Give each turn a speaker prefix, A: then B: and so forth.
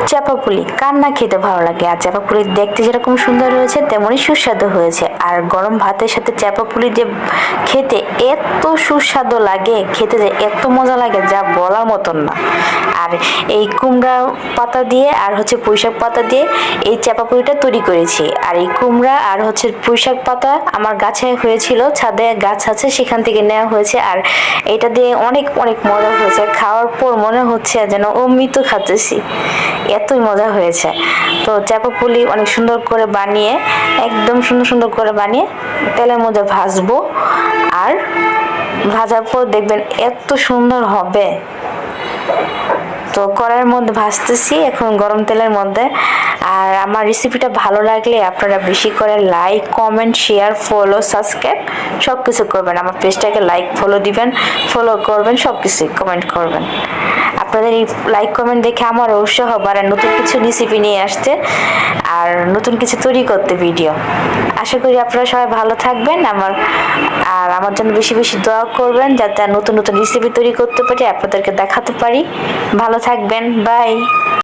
A: চাপা পুলি কার না খেতে ভালো লাগে, আর চাপা পুলি দেখতে যেরকম সুন্দর হয়েছে তেমনই সুস্বাদু হয়েছে। আর গরম ভাতের সাথে চাপা পুলি যে খেতে এত সুস্বাদু লাগে, খেতে যে এত মজা লাগে যা বলার মতন না। আর এই কুমড়া পাতা দিয়ে আর হচ্ছে পুঁইশাক পাতা দিয়ে এই চাপা পুলিটা তৈরি করেছি। আর এই কুমড়া আর হচ্ছে পুঁইশাক পাতা আমার গাছে হয়েছিল, ছাদে গাছ আছে সেখান থেকে নেওয়া হয়েছে। আর এটা দিয়ে অনেক অনেক মজা হয়েছে, খাওয়ার পর মনে হচ্ছে যেন অমৃত খাচ্ছি, এতই মজা হয়েছে। তো চাপা পুলি অনেক সুন্দর করে বানিয়ে, একদম সুন্দর সুন্দর করে বানিয়ে তেলের মধ্যে ভাজবো। আর ভাজার পর দেখবেন এত সুন্দর হবে। তো কড়াইয়ের মধ্যে ভাজতেছি এখন গরম তেলের মধ্যে। আর আমার রেসিপিটা ভালো লাগলে আপনারা বেশি করে like, comment, share, follow, subscribe সব কিছু করবেন। আমার পেজটাকে লাইক, ফলো দিবেন, ফলো করবেন, সব কিছু কমেন্ট করবেন। আপনাদের এই লাইক কমেন্ট দেখে আমার উৎসাহ বাড়ে নতুন কিছু রেসিপি নিয়ে আসতে আর নতুন কিছু তৈরি করতে ভিডিও। আশা করি আপনারা সবাই ভালো থাকবেন, আর আমার জন্য বেশি বেশি দোয়া করবেন যাতে নতুন নতুন রেসিপি তৈরি করতে পারি, আপনাদেরকে দেখাতে পারি। ভালো থাকবেন, বাই।